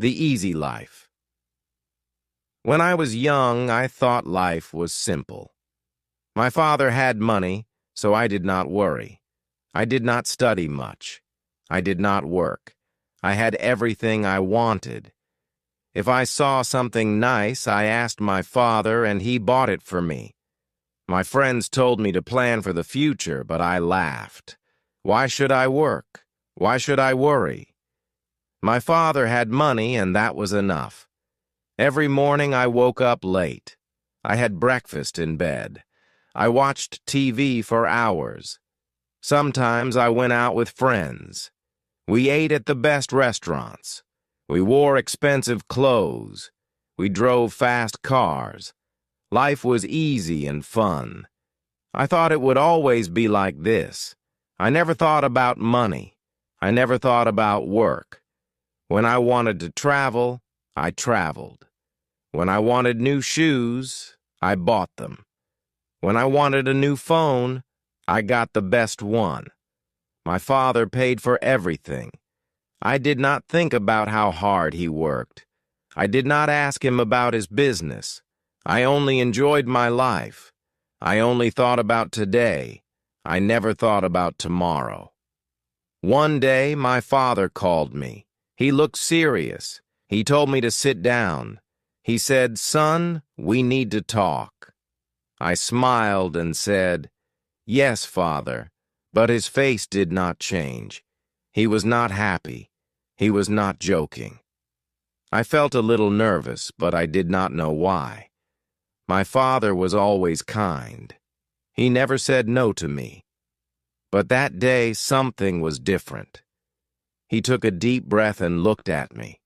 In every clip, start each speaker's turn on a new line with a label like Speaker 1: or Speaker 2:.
Speaker 1: The easy life. When I was young, I thought life was simple. My father had money, so I did not worry. I did not study much. I did not work. I had everything I wanted. If I saw something nice, I asked my father, and he bought it for me. My friends told me to plan for the future, but I laughed. Why should I work? Why should I worry? My father had money, and that was enough. Every morning I woke up late. I had breakfast in bed. I watched TV for hours. Sometimes I went out with friends. We ate at the best restaurants. We wore expensive clothes. We drove fast cars. Life was easy and fun. I thought it would always be like this. I never thought about money. I never thought about work. When I wanted to travel, I traveled. When I wanted new shoes, I bought them. When I wanted a new phone, I got the best one. My father paid for everything. I did not think about how hard he worked. I did not ask him about his business. I only enjoyed my life. I only thought about today. I never thought about tomorrow. One day, my father called me. He looked serious. He told me to sit down. He said, "Son, we need to talk." I smiled and said, "Yes, Father," but his face did not change. He was not happy. He was not joking. I felt a little nervous, but I did not know why. My father was always kind. He never said no to me. But that day, something was different. He took a deep breath and looked at me.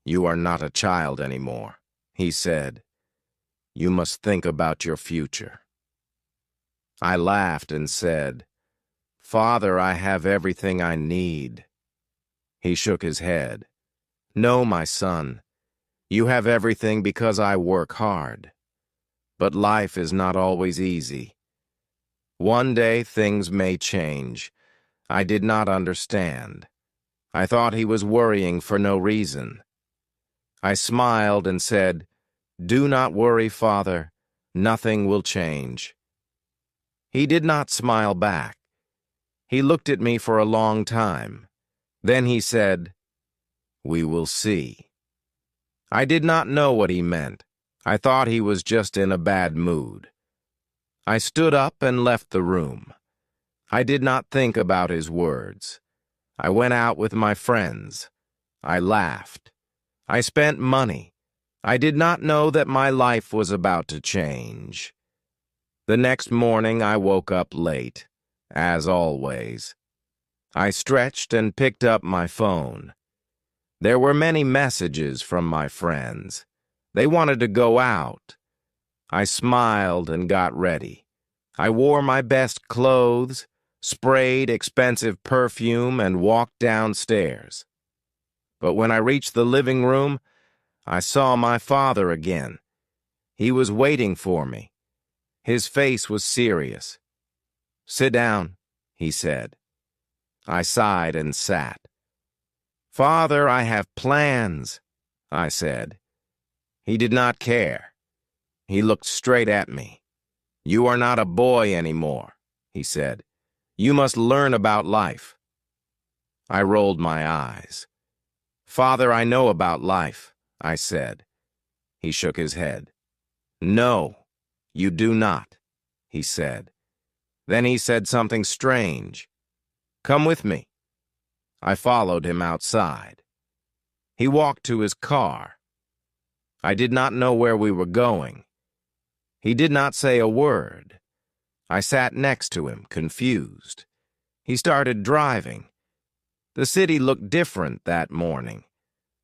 Speaker 1: "You are not a child anymore," he said. "You must think about your future." I laughed and said, "Father, I have everything I need." He shook his head. "No, my son. You have everything because I work hard. But life is not always easy. One day things may change. I did not understand. I thought he was worrying for no reason. I smiled and said, "Do not worry, Father. Nothing will change." He did not smile back. He looked at me for a long time. Then he said, "We will see." I did not know what he meant. I thought he was just in a bad mood. I stood up and left the room. I did not think about his words. I went out with my friends. I laughed. I spent money. I did not know that my life was about to change. The next morning I woke up late, as always. I stretched and picked up my phone. There were many messages from my friends. They wanted to go out. I smiled and got ready. I wore my best clothes, sprayed expensive perfume, and walked downstairs. But when I reached the living room, I saw my father again. He was waiting for me. His face was serious. "Sit down," he said. I sighed and sat. "Father, I have plans," I said. He did not care. He looked straight at me. "You are not a boy anymore," he said. "You must learn about life." I rolled my eyes. "Father, I know about life," I said. He shook his head. "No, you do not," he said. Then he said something strange. "Come with me." I followed him outside. He walked to his car. I did not know where we were going. He did not say a word. I sat next to him, confused. He started driving. The city looked different that morning.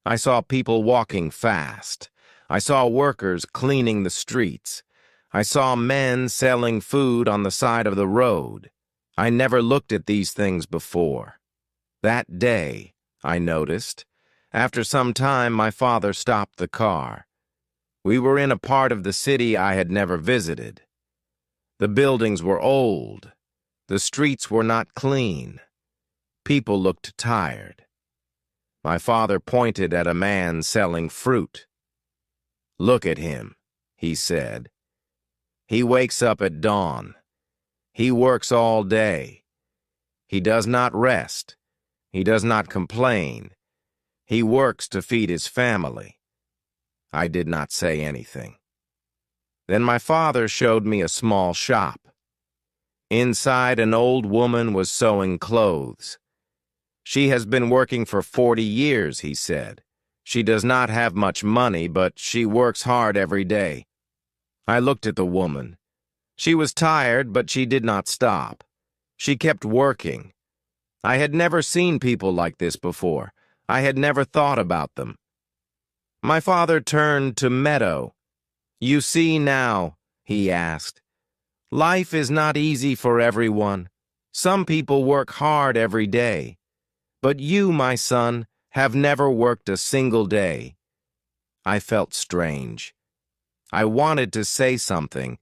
Speaker 1: I saw people walking fast. I saw workers cleaning the streets. I saw men selling food on the side of the road. I never looked at these things before. That day, I noticed, after some time my father stopped the car. We were in a part of the city I had never visited. The buildings were old. The streets were not clean. People looked tired. My father pointed at a man selling fruit. "Look at him," he said. "He wakes up at dawn. He works all day. He does not rest. He does not complain. He works to feed his family." I did not say anything. Then my father showed me a small shop. Inside, an old woman was sewing clothes. "She has been working for 40 years, he said. "She does not have much money, but she works hard every day." I looked at the woman. She was tired, but she did not stop. She kept working. I had never seen people like this before. I had never thought about them. My father turned to Meadow. "You see now," he asked, "life is not easy for everyone. Some people work hard every day. But you, my son, have never worked a single day." I felt strange. I wanted to say something,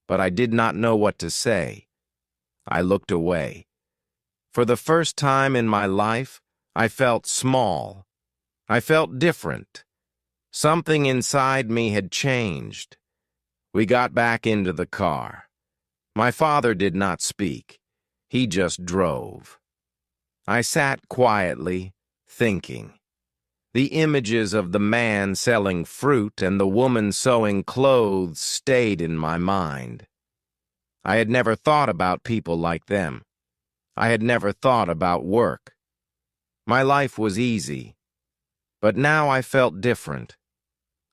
Speaker 1: but I did not know what to say. I looked away. For the first time in my life, I felt small. I felt different. Something inside me had changed. We got back into the car. My father did not speak. He just drove. I sat quietly, thinking. The images of the man selling fruit and the woman sewing clothes stayed in my mind. I had never thought about people like them. I had never thought about work. My life was easy. But now I felt different.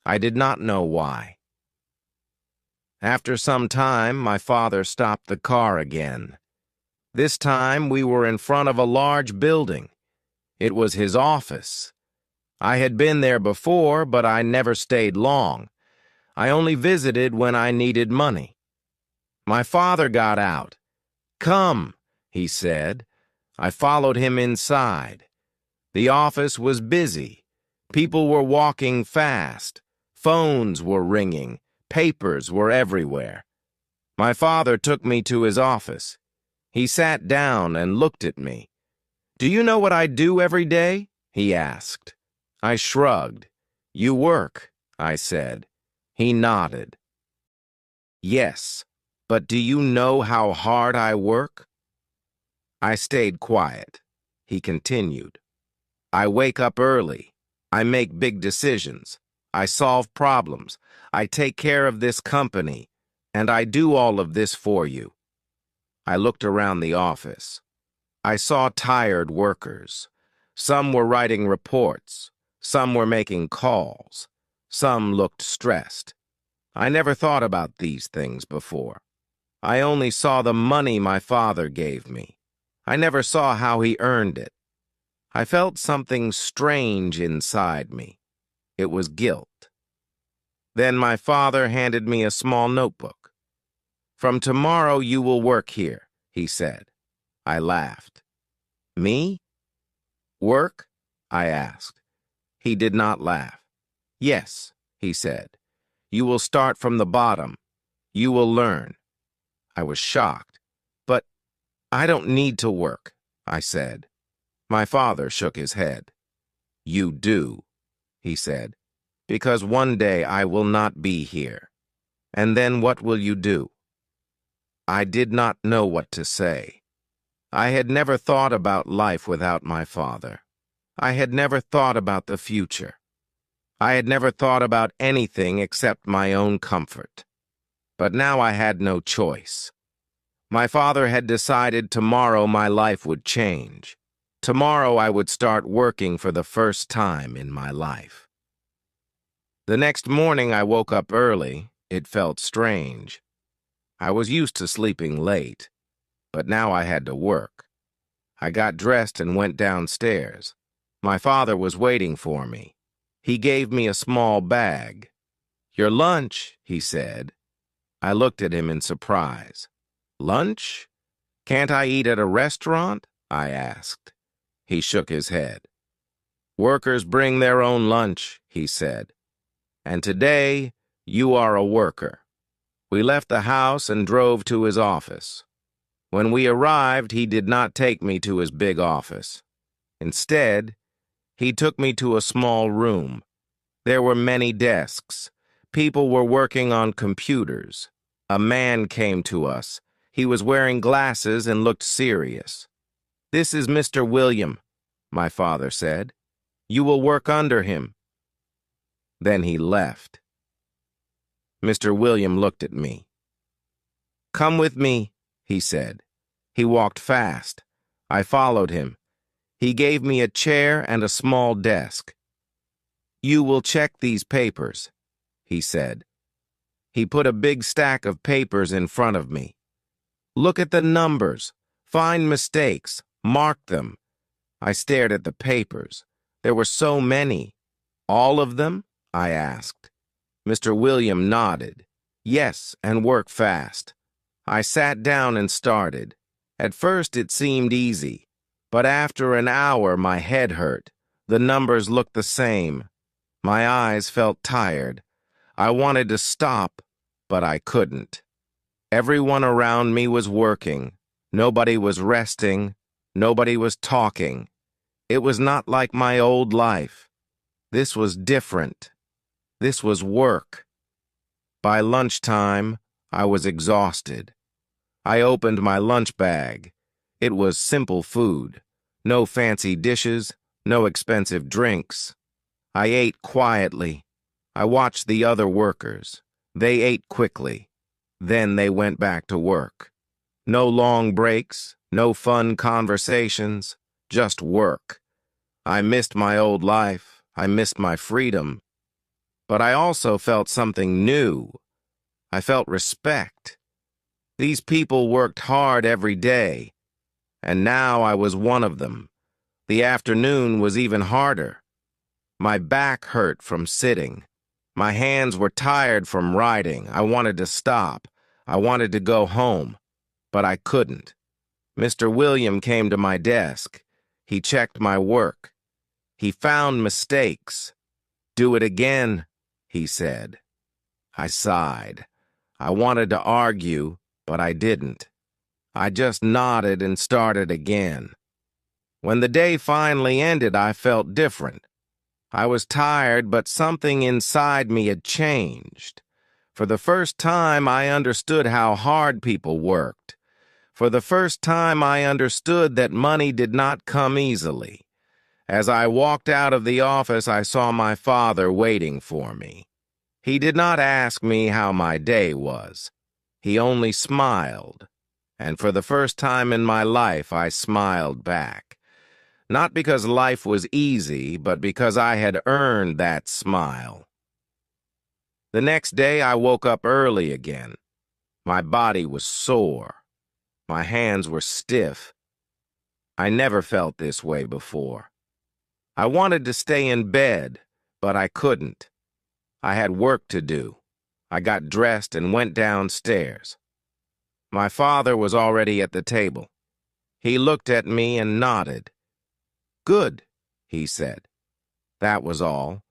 Speaker 1: I did not know why. After some time, my father stopped the car again. This time, we were in front of a large building. It was his office. I had been there before, but I never stayed long. I only visited when I needed money. My father got out. "Come," he said. I followed him inside. The office was busy. People were walking fast. Phones were ringing. Papers were everywhere. My father took me to his office. He sat down and looked at me. "Do you know what I do every day?" he asked. I shrugged. "You work," I said. He nodded. "Yes, but do you know how hard I work?" I stayed quiet. He continued. "I wake up early. I make big decisions. I solve problems. I take care of this company. And I do all of this for you." I looked around the office. I saw tired workers. Some were writing reports. Some were making calls. Some looked stressed. I never thought about these things before. I only saw the money my father gave me. I never saw how he earned it. I felt something strange inside me. It was guilt. Then my father handed me a small notebook. "From tomorrow you will work here," he said. I laughed. "Me? Work?" I asked. He did not laugh. "Yes," he said. "You will start from the bottom. You will learn." I was shocked. "But I don't need to work," I said. My father shook his head. "You do," he said, "because one day I will not be here. And then what will you do?" I did not know what to say. I had never thought about life without my father. I had never thought about the future. I had never thought about anything except my own comfort. But now I had no choice. My father had decided tomorrow my life would change. Tomorrow I would start working for the first time in my life. The next morning I woke up early. It felt strange. I was used to sleeping late, but now I had to work. I got dressed and went downstairs. My father was waiting for me. He gave me a small bag. "Your lunch," he said. I looked at him in surprise. "Lunch? Can't I eat at a restaurant?" I asked. He shook his head. "Workers bring their own lunch," he said. "And today, you are a worker." We left the house and drove to his office. When we arrived, he did not take me to his big office. Instead, He took me to a small room. There were many desks. People were working on computers. A man came to us. He was wearing glasses and looked serious. "This is Mr. William," my father said. "You will work under him." Then he left. Mr. William looked at me. "Come with me," he said. He walked fast. I followed him. He gave me a chair and a small desk. "You will check these papers," he said. He put a big stack of papers in front of me. "Look at the numbers. Find mistakes. Mark them." I stared at the papers. There were so many. "All of them?" I asked. Mr. William nodded. "Yes, and work fast." I sat down and started. At first it seemed easy, but after an hour my head hurt. The numbers looked the same. My eyes felt tired. I wanted to stop, but I couldn't. Everyone around me was working. Nobody was resting. Nobody was talking. It was not like my old life. This was different. This was work. By lunchtime, I was exhausted. I opened my lunch bag. It was simple food. No fancy dishes, no expensive drinks. I ate quietly. I watched the other workers. They ate quickly. Then they went back to work. No long breaks, no fun conversations, just work. I missed my old life. I missed my freedom. But I also felt something new. I felt respect. These people worked hard every day, and now I was one of them. The afternoon was even harder. My back hurt from sitting. My hands were tired from writing. I wanted to stop. I wanted to go home, but I couldn't. Mr. William came to my desk. He checked my work. He found mistakes. "Do it again," he said. I sighed. I wanted to argue, but I didn't. I just nodded and started again. When the day finally ended, I felt different. I was tired, but something inside me had changed. For the first time, I understood how hard people worked. For the first time, I understood that money did not come easily. As I walked out of the office, I saw my father waiting for me. He did not ask me how my day was. He only smiled. And for the first time in my life, I smiled back. Not because life was easy, but because I had earned that smile. The next day, I woke up early again. My body was sore. My hands were stiff. I never felt this way before. I wanted to stay in bed, but I couldn't. I had work to do. I got dressed and went downstairs. My father was already at the table. He looked at me and nodded. "Good," he said. That was all,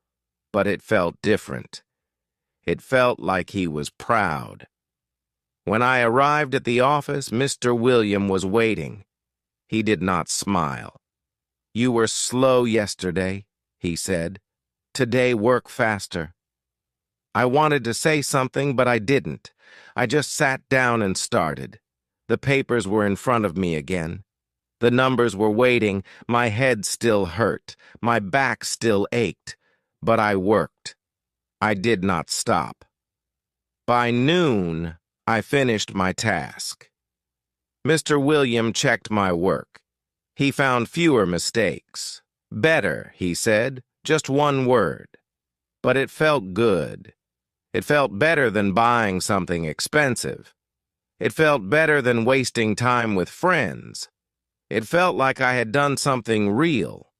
Speaker 1: but it felt different. It felt like he was proud. When I arrived at the office, Mr. William was waiting. He did not smile. "You were slow yesterday," he said. "Today work faster." I wanted to say something, but I didn't. I just sat down and started. The papers were in front of me again. The numbers were waiting. My head still hurt. My back still ached. But I worked. I did not stop. By noon, I finished my task. Mr. William checked my work. He found fewer mistakes. "Better," he said, just one word. But it felt good. It felt better than buying something expensive. It felt better than wasting time with friends. It felt like I had done something real.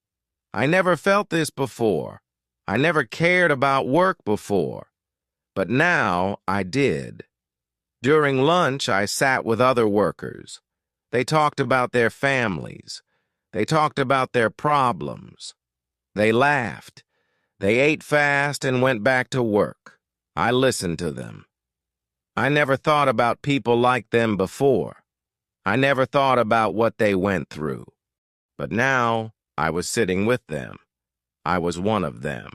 Speaker 1: I never felt this before. I never cared about work before. But now I did. During lunch, I sat with other workers. They talked about their families. They talked about their problems. They laughed. They ate fast and went back to work. I listened to them. I never thought about people like them before. I never thought about what they went through. But now I was sitting with them. I was one of them.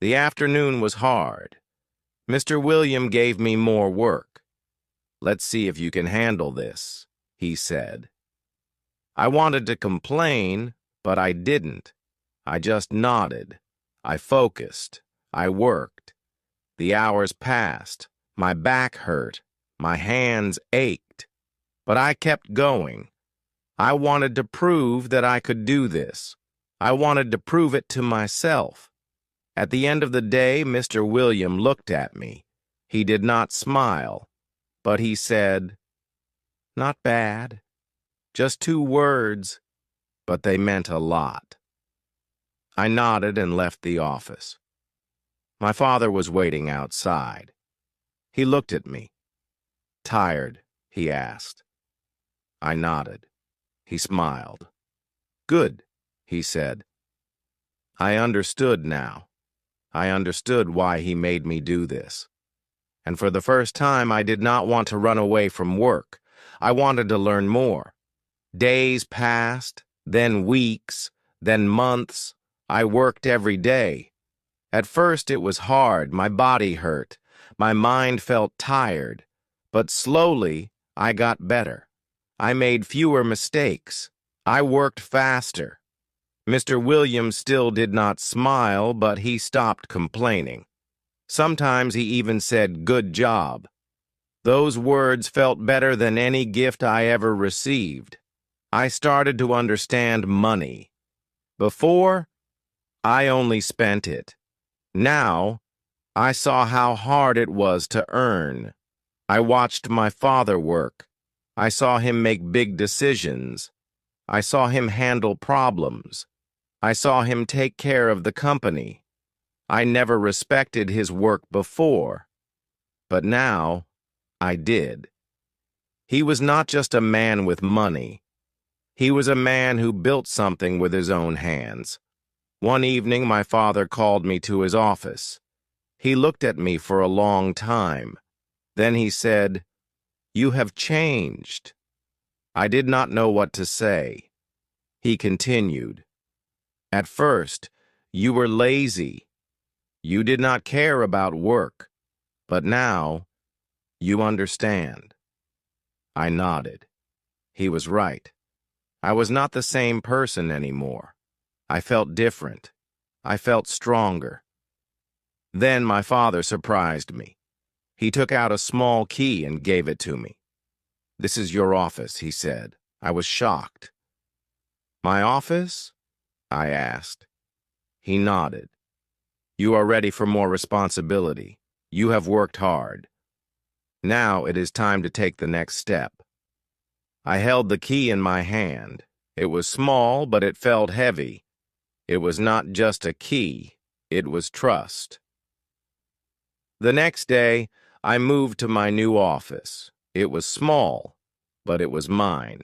Speaker 1: The afternoon was hard. Mr. William gave me more work. "Let's see if you can handle this," he said. I wanted to complain, but I didn't. I just nodded. I focused. I worked. The hours passed. My back hurt. My hands ached. But I kept going. I wanted to prove that I could do this. I wanted to prove it to myself. At the end of the day, Mr. William looked at me. He did not smile, but he said, "Not bad. Just 2 words, but they meant a lot." I nodded and left the office. My father was waiting outside. He looked at me. "Tired?" he asked. I nodded. He smiled. "Good," he said. I understood now. I understood why he made me do this. And for the first time, I did not want to run away from work. I wanted to learn more. Days passed, then weeks, then months. I worked every day. At first it was hard, my body hurt, my mind felt tired, but slowly I got better. I made fewer mistakes. I worked faster. Mr. Williams still did not smile, but he stopped complaining. Sometimes he even said, "Good job." Those words felt better than any gift I ever received. I started to understand money. Before, I only spent it. Now, I saw how hard it was to earn. I watched my father work. I saw him make big decisions. I saw him handle problems. I saw him take care of the company. I never respected his work before, but now I did. He was not just a man with money. He was a man who built something with his own hands. One evening, my father called me to his office. He looked at me for a long time. Then he said, "You have changed." I did not know what to say. He continued, "At first, you were lazy. You did not care about work, but now you understand." I nodded. He was right. I was not the same person anymore. I felt different. I felt stronger. Then my father surprised me. He took out a small key and gave it to me. "This is your office," he said. I was shocked. "My office?" I asked. He nodded. "You are ready for more responsibility. You have worked hard. Now it is time to take the next step." I held the key in my hand. It was small, but it felt heavy. It was not just a key, it was trust. The next day, I moved to my new office. It was small, but it was mine.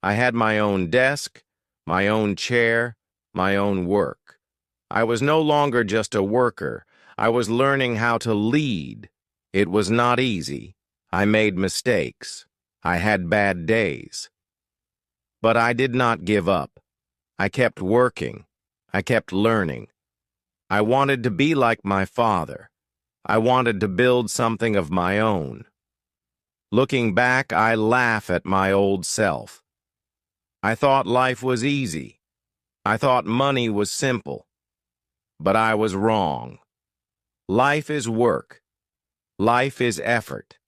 Speaker 1: I had my own desk, my own chair, my own work. I was no longer just a worker. I was learning how to lead. It was not easy. I made mistakes. I had bad days. But I did not give up. I kept working. I kept learning. I wanted to be like my father. I wanted to build something of my own. Looking back, I laugh at my old self. I thought life was easy. I thought money was simple. But I was wrong. Life is work. Life is effort.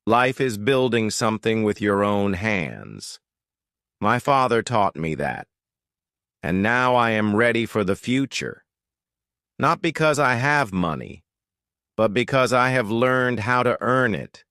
Speaker 1: Life is building something with your own hands. My father taught me that. And now I am ready for the future. Not because I have money, but because I have learned how to earn it.